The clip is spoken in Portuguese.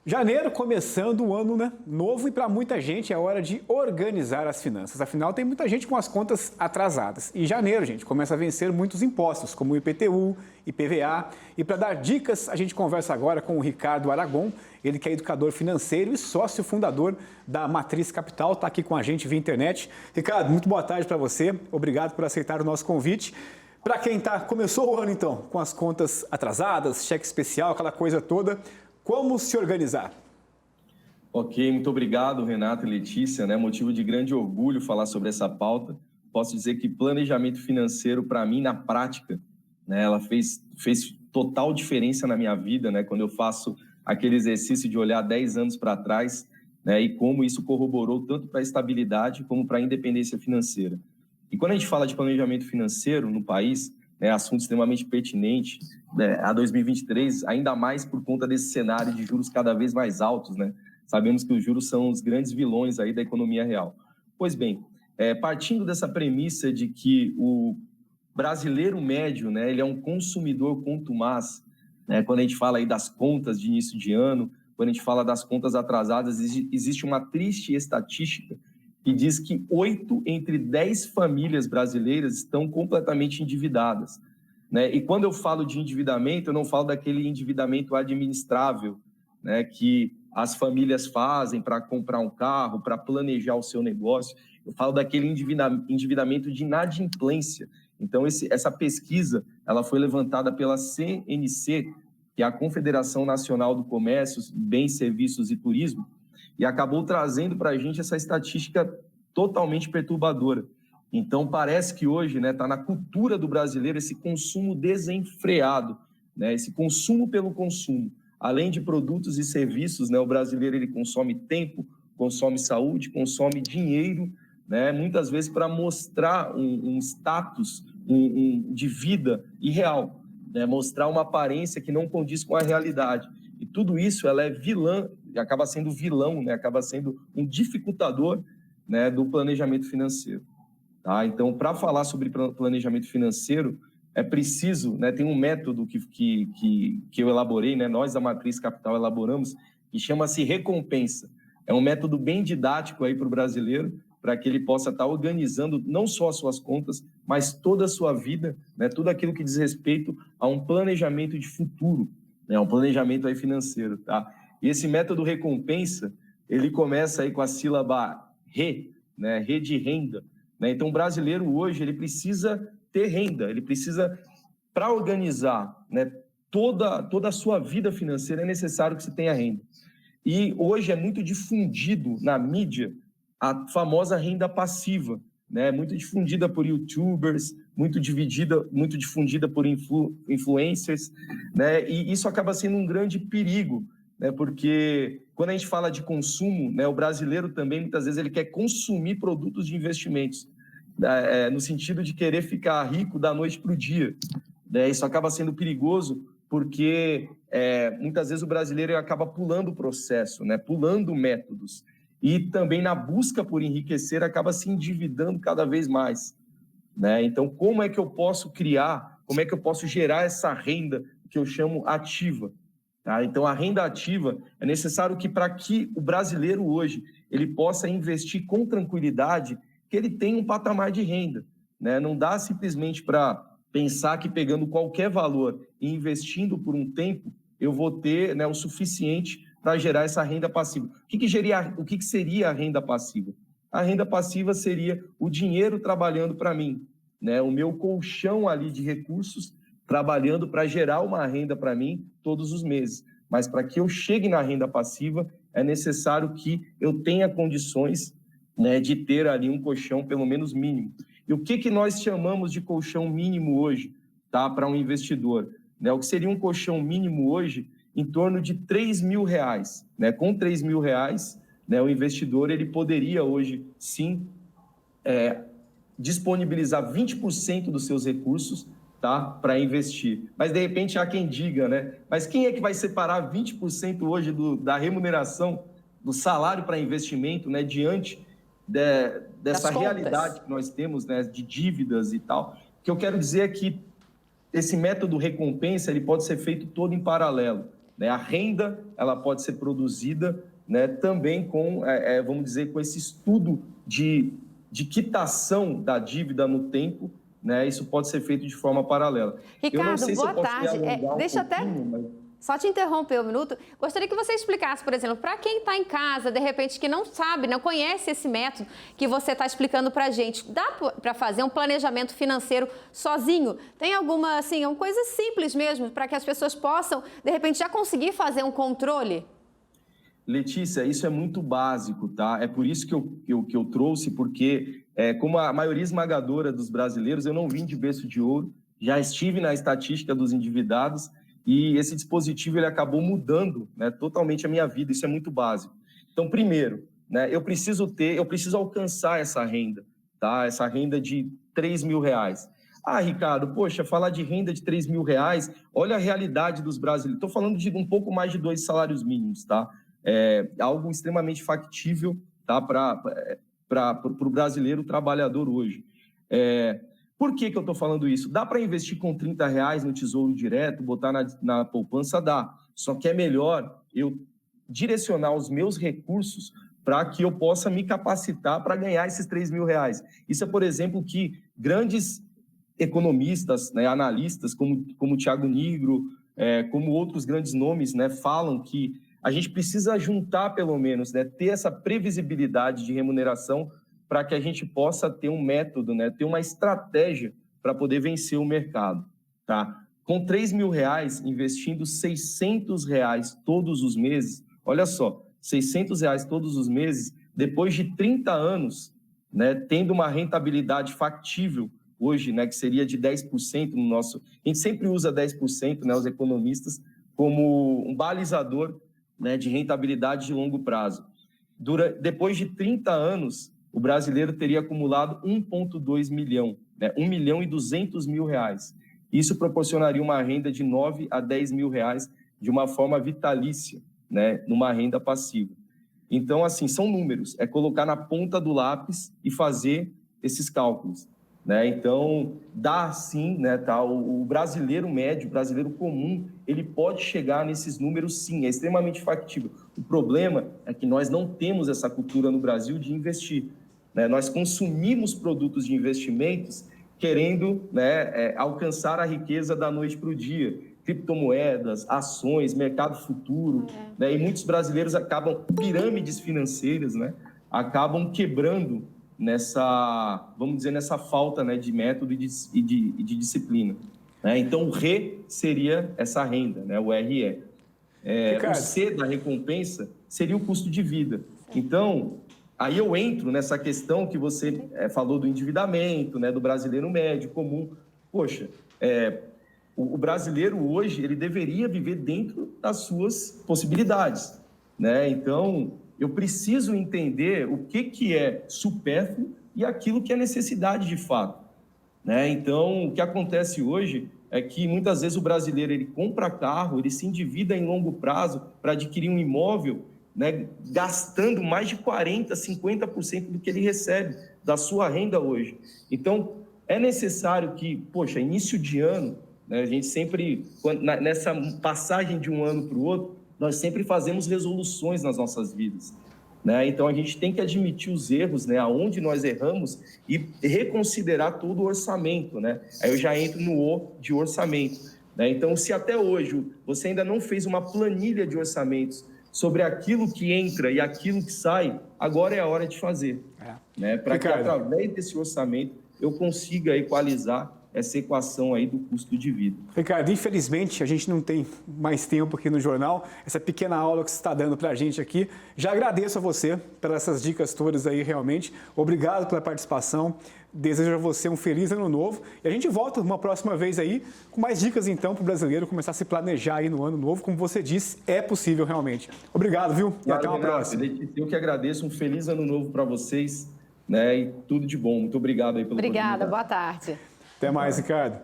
Janeiro começando o ano, né? Novo, e para muita gente é hora de organizar as finanças. Afinal, tem muita gente com as contas atrasadas. E janeiro, gente, começa a vencer muitos impostos, como o IPTU, IPVA. E para dar dicas, a gente conversa agora com o Ricardo Aragon, ele que é educador financeiro e sócio fundador da Matriz Capital, está aqui com a gente via internet. Ricardo, muito boa tarde para você. Obrigado por aceitar o nosso convite. Para quem começou o ano então com as contas atrasadas, cheque especial, aquela coisa toda, como se organizar? Ok, muito obrigado, Renato e Letícia, né? Motivo de grande orgulho falar sobre essa pauta. Posso dizer que planejamento financeiro, para mim, na prática, né, ela fez total diferença na minha vida, né? Quando eu faço aquele exercício de olhar 10 anos para trás, né? E como isso corroborou tanto para a estabilidade como para a independência financeira. E quando a gente fala de planejamento financeiro no país, né, assunto extremamente pertinente, né, a 2023, ainda mais por conta desse cenário de juros cada vez mais altos, né? Sabemos que os juros são os grandes vilões aí da economia real. Pois bem, partindo dessa premissa de que o brasileiro médio, né, ele é um consumidor contumaz, né, quando a gente fala aí das contas de início de ano, quando a gente fala das contas atrasadas, existe uma triste estatística que diz que 8 entre 10 famílias brasileiras estão completamente endividadas, né? E quando eu falo de endividamento, eu não falo daquele endividamento administrável, né, que as famílias fazem para comprar um carro, para planejar o seu negócio. Eu falo daquele endividamento de inadimplência. Então, essa pesquisa ela foi levantada pela CNC, que é a Confederação Nacional do Comércio, Bens, Serviços e Turismo, e acabou trazendo para a gente essa estatística totalmente perturbadora. Então, parece que hoje está na cultura do brasileiro esse consumo desenfreado, né? Esse consumo pelo consumo. Além de produtos e serviços, né, o brasileiro ele consome tempo, consome saúde, consome dinheiro, né, muitas vezes para mostrar um status de vida irreal, né, mostrar uma aparência que não condiz com a realidade. E tudo isso ela é vilã, acaba sendo vilão, né, acaba sendo um dificultador, né, do planejamento financeiro. Tá? Então, para falar sobre planejamento financeiro, é preciso, né, tem um método que eu elaborei, né, nós da Matriz Capital elaboramos, que chama-se recompensa. É um método bem didático aí para o brasileiro, para que ele possa estar organizando não só as suas contas, mas toda a sua vida, né, tudo aquilo que diz respeito a um planejamento de futuro, né, um planejamento aí financeiro. Tá? E esse método recompensa, ele começa aí com a sílaba RE, né, re de renda. Né? Então, o brasileiro hoje ele precisa ter renda, ele precisa, para organizar, né, toda a sua vida financeira, é necessário que se tenha renda. E hoje é muito difundido na mídia a famosa renda passiva, né, muito difundida por youtubers, muito difundida por influencers, né, e isso acaba sendo um grande perigo, né, porque quando a gente fala de consumo, né, o brasileiro também, muitas vezes, ele quer consumir produtos de investimentos, no sentido de querer ficar rico da noite para o dia. Né? Isso acaba sendo perigoso porque muitas vezes o brasileiro acaba pulando o processo, né? Pulando métodos. E também na busca por enriquecer acaba se endividando cada vez mais. Né? Então, como é que eu posso criar, como é que eu posso gerar essa renda que eu chamo ativa? Tá? Então, a renda ativa é necessário que para que o brasileiro hoje ele possa investir com tranquilidade, que ele tem um patamar de renda, né? Não dá simplesmente para pensar que pegando qualquer valor e investindo por um tempo, eu vou ter, né, o suficiente para gerar essa renda passiva. O que seria a renda passiva? A renda passiva seria o dinheiro trabalhando para mim, né? O meu colchão ali de recursos trabalhando para gerar uma renda para mim todos os meses. Mas para que eu chegue na renda passiva, é necessário que eu tenha condições, né, de ter ali um colchão pelo menos mínimo. E o que nós chamamos de colchão mínimo hoje, tá, para um investidor? Né, o que seria um colchão mínimo hoje em torno de R$3.000. Né? Com R$3.000, né, o investidor ele poderia hoje, sim, disponibilizar 20% dos seus recursos, tá, para investir. Mas, de repente, há quem diga, né? Mas quem é que vai separar 20% hoje da remuneração, do salário para investimento, né, diante dessa realidade que nós temos, né, de dívidas e tal? O que eu quero dizer é que esse método recompensa ele pode ser feito todo em paralelo. né? A renda ela pode ser produzida, né, também com, vamos dizer, com esse estudo de quitação da dívida no tempo, né? Isso pode ser feito de forma paralela. Ricardo, eu não sei boa se eu posso tarde. Deixa até... Só te interromper um minuto. Gostaria que você explicasse, por exemplo, para quem está em casa, de repente, que não sabe, não conhece esse método que você está explicando para a gente, dá para fazer um planejamento financeiro sozinho? Tem alguma, assim, uma coisa simples mesmo, para que as pessoas possam, de repente, já conseguir fazer um controle? Letícia, isso é muito básico, tá? É por isso que eu trouxe, porque como a maioria esmagadora dos brasileiros, eu não vim de berço de ouro, já estive na estatística dos endividados e esse dispositivo ele acabou mudando, né, totalmente a minha vida. Isso é muito básico. Então, primeiro, né, eu preciso alcançar essa renda, tá? Essa renda de R$3.000. Ah, Ricardo, poxa, falar de renda de R$3.000, olha a realidade dos brasileiros. Estou falando de um pouco mais de 2 salários mínimos, tá? É algo extremamente factível, tá, para o brasileiro trabalhador hoje. Por que eu estou falando isso? Dá para investir com R$30 no Tesouro Direto, botar na poupança? Dá. Só que é melhor eu direcionar os meus recursos para que eu possa me capacitar para ganhar esses R$3.000. Isso é, por exemplo, que grandes economistas, né, analistas, como o Thiago Nigro, como outros grandes nomes, né, falam que a gente precisa juntar, pelo menos, né, ter essa previsibilidade de remuneração para que a gente possa ter um método, né, ter uma estratégia para poder vencer o mercado. Tá? Com R$3.000, investindo R$600 todos os meses, olha só, R$600 todos os meses, depois de 30 anos, né, tendo uma rentabilidade factível hoje, né, que seria de 10% no nosso... A gente sempre usa 10%, né, os economistas, como um balizador, né, de rentabilidade de longo prazo. Depois de 30 anos, o brasileiro teria acumulado 1,2 milhão, né, R$1.200.000. Isso proporcionaria uma renda de R$9 a R$10.000 de uma forma vitalícia, né, numa renda passiva. Então, assim, são números, é colocar na ponta do lápis e fazer esses cálculos. Né? Então, dá sim, né, tá? O brasileiro médio, o brasileiro comum, ele pode chegar nesses números sim, é extremamente factível. O problema é que nós não temos essa cultura no Brasil de investir. Né? Nós consumimos produtos de investimentos querendo, né, alcançar a riqueza da noite para o dia. Criptomoedas, ações, mercado futuro. Né? E muitos brasileiros acabam, pirâmides financeiras, né, acabam quebrando nessa, vamos dizer, nessa falta, né, de método e de disciplina. Né? Então, o RE seria essa renda, né, o RE. O C da recompensa seria o custo de vida. Então, aí eu entro nessa questão que você falou do endividamento, né, do brasileiro médio, comum. Poxa, o brasileiro hoje, ele deveria viver dentro das suas possibilidades. Né? Então, eu preciso entender o que é supérfluo e aquilo que é necessidade de fato. Né? Então, o que acontece hoje é que muitas vezes o brasileiro ele compra carro, ele se endivida em longo prazo para adquirir um imóvel, né, gastando mais de 40%, 50% do que ele recebe da sua renda hoje. Então, é necessário que, poxa, início de ano, né, a gente sempre, nessa passagem de um ano para o outro, nós sempre fazemos resoluções nas nossas vidas. Né? Então, a gente tem que admitir os erros, né, aonde nós erramos e reconsiderar todo o orçamento. Né? Aí eu já entro no O de orçamento. Né? Então, se até hoje você ainda não fez uma planilha de orçamentos sobre aquilo que entra e aquilo que sai, agora é a hora de fazer. Né? Para que, através desse orçamento, eu consiga equalizar essa equação aí do custo de vida. Ricardo, infelizmente a gente não tem mais tempo aqui no jornal, essa pequena aula que você está dando para a gente aqui. Já agradeço a você pelas essas dicas todas aí, realmente. Obrigado pela participação. Desejo a você um feliz ano novo. E a gente volta uma próxima vez aí com mais dicas então para o brasileiro começar a se planejar aí no ano novo. Como você disse, é possível realmente. Obrigado, viu? E até uma próxima. Eu que agradeço. Um feliz ano novo para vocês, né? E tudo de bom. Muito obrigado aí pela oportunidade. Obrigada, boa tarde. Até mais, Ricardo.